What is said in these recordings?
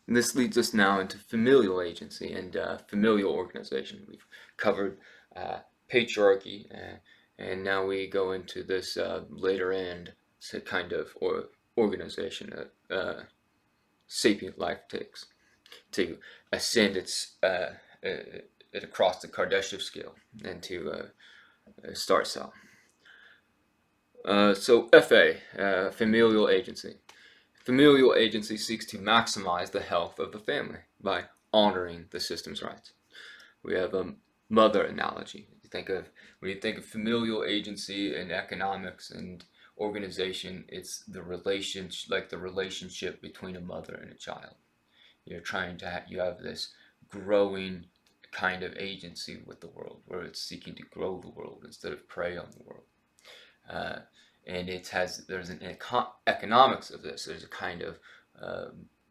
And this leads us now into familial agency and familial organization. We've covered patriarchy, and now we go into this later end kind of organization that sapient life takes to ascend it across the Kardashev scale and to start cell. So FA, familial agency. Familial agency seeks to maximize the health of the family by honoring the system's rights. We have a mother analogy. When you think of familial agency in economics and organization, it's the relationship between a mother and a child. You have this growing kind of agency with the world, where it's seeking to grow the world instead of prey on the world. Uh, and there's an economics of this. There's a kind of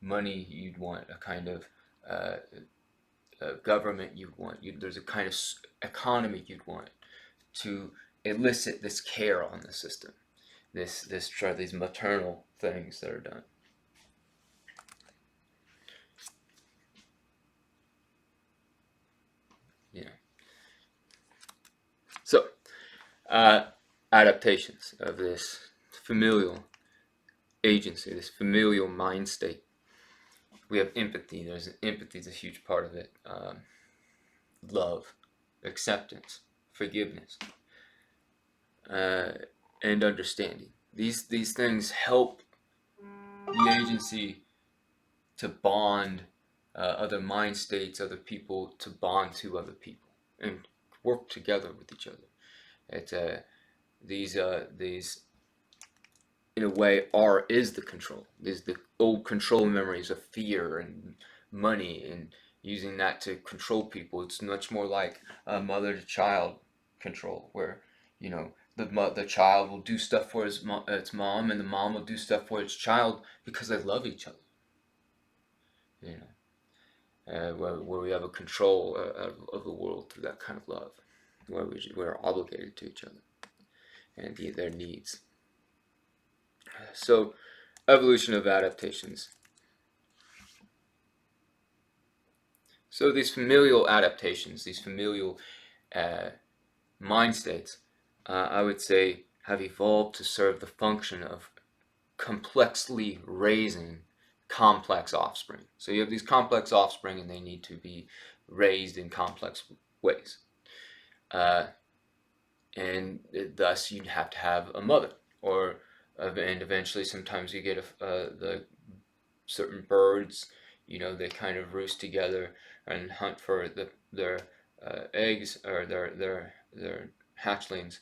money you'd want, a kind of uh, government you'd want. There's a kind of economy you'd want to elicit this care on the system. These maternal things that are done. Yeah. So, uh, adaptations of this familial agency, this familial mind state. We have empathy. Empathy is a huge part of it. Love, acceptance, forgiveness, uh, and understanding. These things help the agency to bond other mind states, other people, to bond to other people and work together with each other. These in a way is the control. These the old control memories of fear and money and using that to control people. It's much more like a mother to child control, where the child will do stuff for its mom, and the mom will do stuff for its child because they love each other. You where we have a control of the world through that kind of love, where we're obligated to each other and their needs. So, evolution of adaptations. So these familial adaptations, these familial mind states, I would say, have evolved to serve the function of complexly raising complex offspring. So you have these complex offspring, and they need to be raised in complex ways. And thus you'd have to have a mother, and eventually sometimes you get the certain birds, they kind of roost together and hunt for their eggs, or their hatchlings,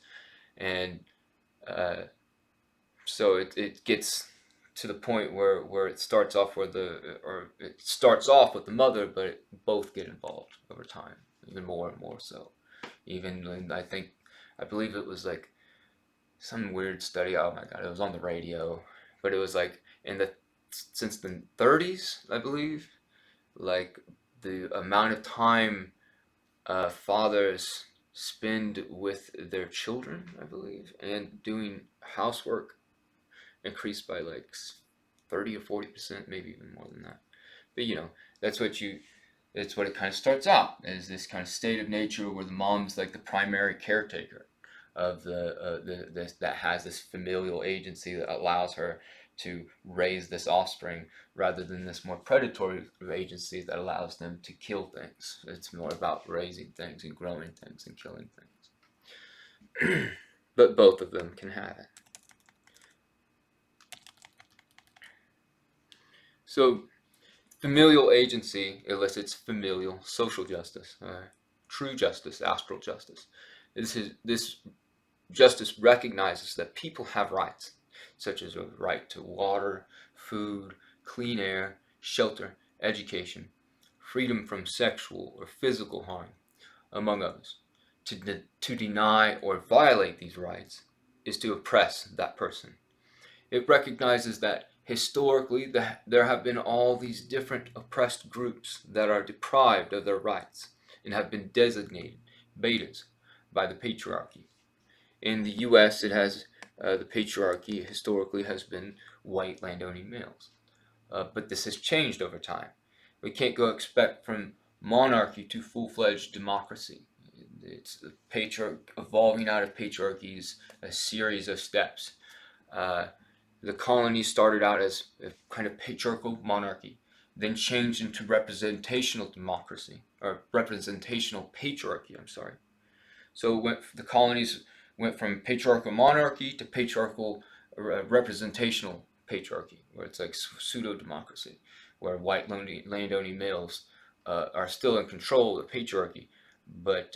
and so it gets to the point where it starts off with the mother, but both get involved over time, even more and more so. Even when I believe it was like some weird study. Oh my god, it was on the radio, but it was like since the 30s, I believe, like the amount of time fathers spend with their children, I believe, and doing housework increased by like 30 or 40%, maybe even more than that. But that's what you it's what it kind of starts out as, this kind of state of nature where the mom's like the primary caretaker of that has this familial agency that allows her to raise this offspring, rather than this more predatory agency that allows them to kill things. It's more about raising things and growing things and killing things. But both of them can have it. So familial agency elicits familial social justice, true justice, astral justice. This justice recognizes that people have rights, such as a right to water, food, clean air, shelter, education, freedom from sexual or physical harm, among others. To deny or violate these rights is to oppress that person. It recognizes that historically there have been all these different oppressed groups that are deprived of their rights and have been designated betas by the patriarchy. In the U.S., the patriarchy historically has been white landowning males, but this has changed over time. We can't go expect from monarchy to full-fledged democracy. It's the evolving out of patriarchy is a series of steps. Uh, the colonies started out as a kind of patriarchal monarchy, then changed into representational democracy, or representational patriarchy, I'm sorry. So the colonies went from patriarchal monarchy to patriarchal representational patriarchy, where it's like pseudo democracy, where white landowning males are still in control of the patriarchy, but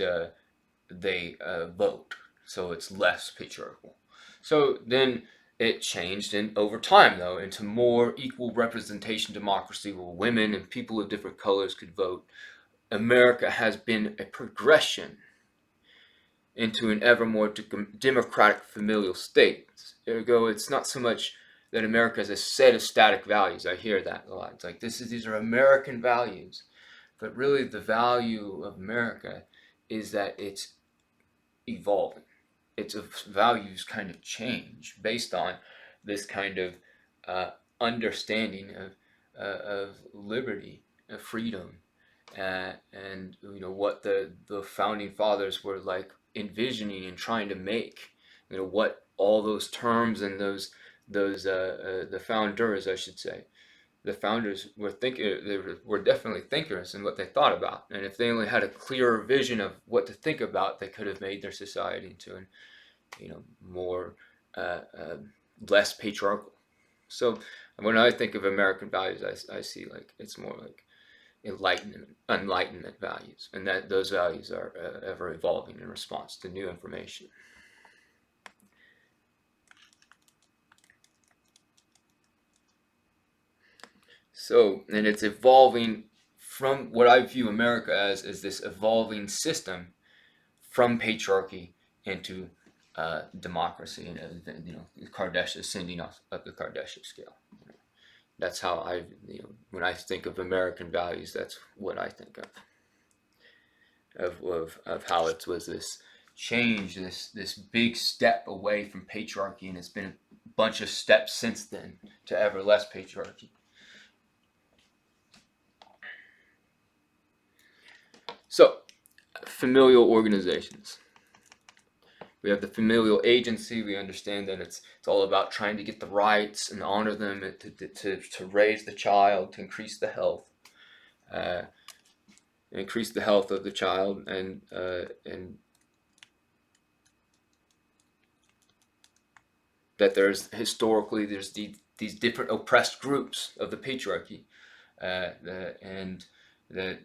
they vote, so it's less patriarchal. So then it changed over time, though, into more equal representation democracy, where women and people of different colors could vote. America has been a progression into an ever more democratic familial state. Ergo, it's not so much that America is a set of static values. I hear that a lot. It's like these are American values, but really the value of America is that it's evolving. Its values kind of change based on this kind of understanding of liberty, of freedom, and what the founding fathers were like envisioning and trying to make. What all those terms and those the founders, I should say, the founders were thinking. They were definitely thinkers in what they thought about, and if they only had a clearer vision of what to think about, they could have made their society into an more uh, uh, less patriarchal. So when I think of American values, I see like it's more like enlightenment values, and that those values are ever evolving in response to new information. So, and it's evolving from what I view America as is this evolving system from patriarchy into democracy, and the Kardashian ascending up the Kardashian scale. That's how when I think of American values, that's what I think of how it was this change, this big step away from patriarchy, and it's been a bunch of steps since then to ever less patriarchy. So, familial organizations. We have the familial agency. We understand that it's all about trying to get the rights and honor them, to raise the child, to increase the health, of the child, and that there's these different oppressed groups of the patriarchy, and that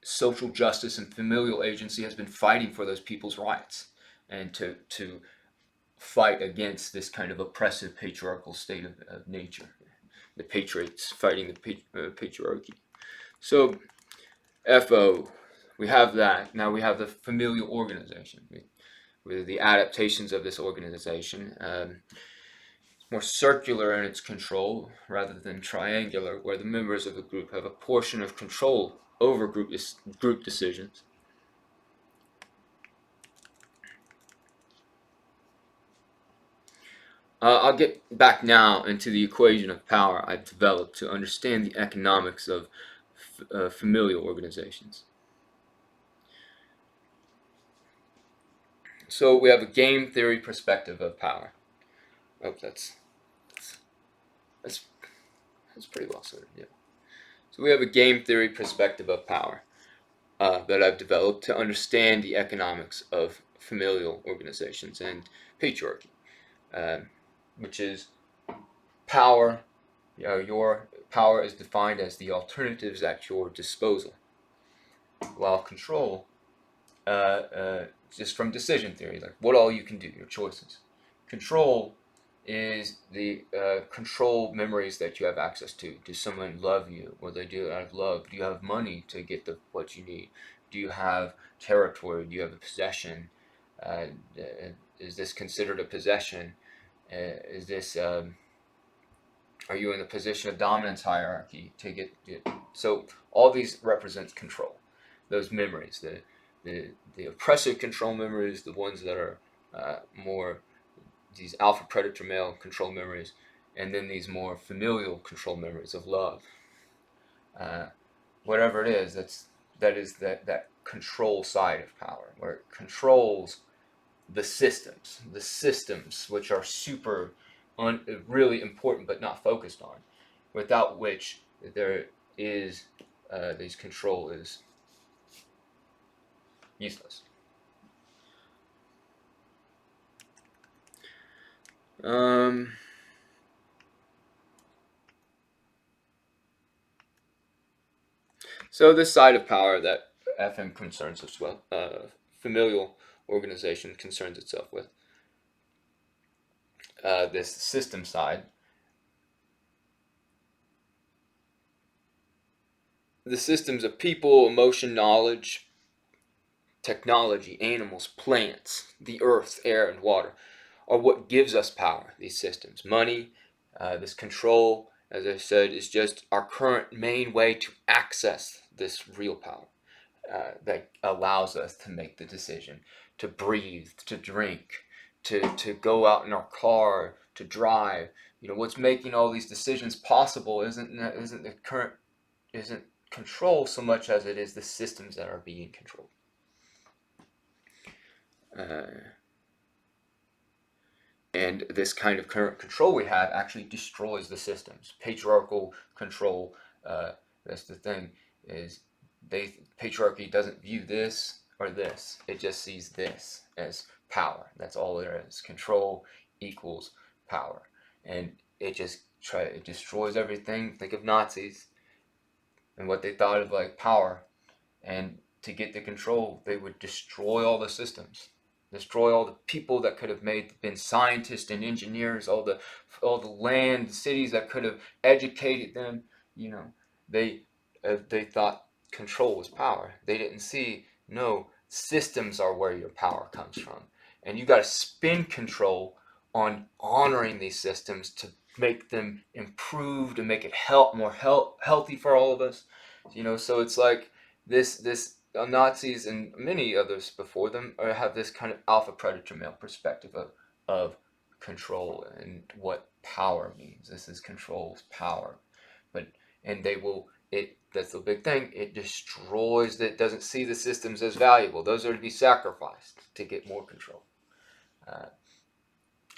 social justice and familial agency has been fighting for those people's rights, and to fight against this kind of oppressive patriarchal state of nature. The patriots fighting the patriarchy. So, FO, we have that. Now we have the familial organization. With the adaptations of this organization, it's more circular in its control rather than triangular, where the members of the group have a portion of control over group decisions. I'll get back now into the equation of power I've developed to understand the economics of familial organizations. So we have a game theory perspective of power. Oh, that's pretty well sorted. Yeah. So we have a game theory perspective of power that I've developed to understand the economics of familial organizations and patriarchy, which is power. Your power is defined as the alternatives at your disposal, while control, just from decision theory, like what all you can do, your choices. Control is the control memories that you have access to. Does someone love you? What they do out of love? Do you have money to get what you need? Do you have territory? Do you have a possession? Is this considered a possession? Is this are you in the position of dominance hierarchy to get so all these represents control. Those memories, the oppressive control memories, the ones that are more these alpha predator male control memories, and then these more familial control memories of love. whatever it is, that is that control side of power, where it controls the systems which are really important but not focused on, without which there is this control is useless. Um, so this side of power that FM concerns us with, familial organization concerns itself with, this system side. The systems of people, emotion, knowledge, technology, animals, plants, the earth, air, and water are what gives us power, these systems. Money, this control, as I said, is just our current main way to access this real power that allows us to make the decision, to breathe, to drink, to go out in our car, to drive. What's making all these decisions possible isn't control so much as it is the systems that are being controlled. And this kind of current control we have actually destroys the systems. Patriarchal control, that's the thing, is patriarchy doesn't view this or this. It just sees this as power. That's all there is. Control equals power. And it destroys everything. Think of Nazis and what they thought of like power. And to get the control, they would destroy all the systems, destroy all the people that could have been scientists and engineers, all the land, cities that could have educated them. They thought control was power. They didn't see, no, systems are where your power comes from, and you got to spin control on honoring these systems to make them improved and make it more healthy for all of us. So it's like this Nazis and many others before them have this kind of alpha predator male perspective of control and what power means. This is control's power, but and they will it. That's the big thing. It destroys. That doesn't see the systems as valuable. Those are to be sacrificed to get more control,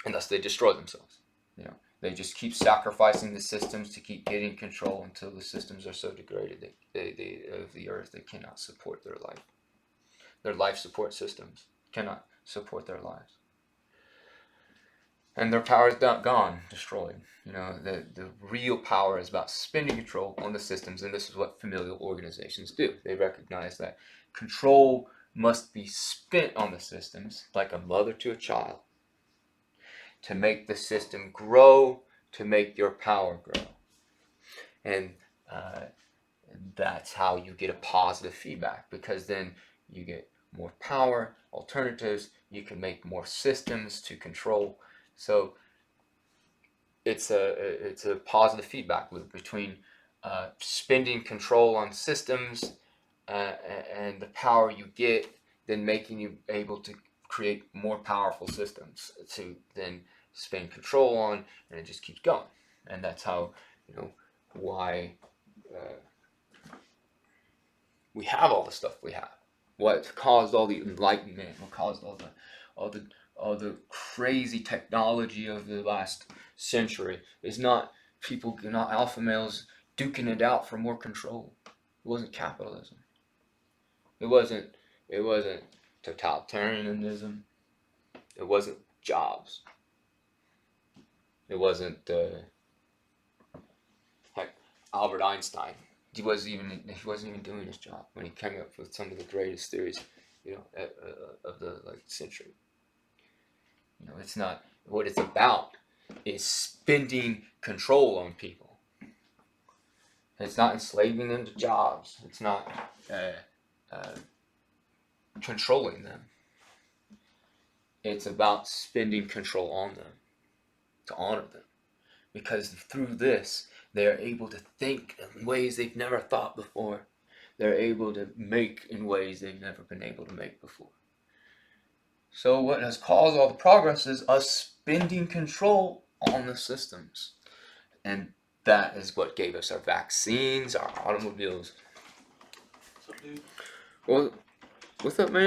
and thus they destroy themselves. They just keep sacrificing the systems to keep getting control until the systems are so degraded of the earth they cannot support their life. Their life support systems cannot support their lives. And their power is gone, destroyed. The real power is about spending control on the systems, and this is what familial organizations do. They recognize that control must be spent on the systems like a mother to a child, to make the system grow, to make your power grow. And that's how you get a positive feedback, because then you get more power, alternatives, you can make more systems to control. So it's a positive feedback loop between spending control on systems and the power you get, then making you able to create more powerful systems to then spend control on, and it just keeps going. And that's how why we have all the stuff we have. What caused all the enlightenment? What caused all the crazy technology of the last century is not alpha males duking it out for more control. It wasn't capitalism. It wasn't totalitarianism. It wasn't jobs. It wasn't heck, Albert Einstein. He wasn't even doing his job when he came up with some of the greatest theories, of the century. It's not what it's about. Is spending control on people. It's not enslaving them to jobs. It's not controlling them. It's about spending control on them, to honor them, because through this they are able to think in ways they've never thought before. They're able to make in ways they've never been able to make before. So what has caused all the progress is us spending control on the systems. And that is what gave us our vaccines, our automobiles. So, dude. Well, what's up, man?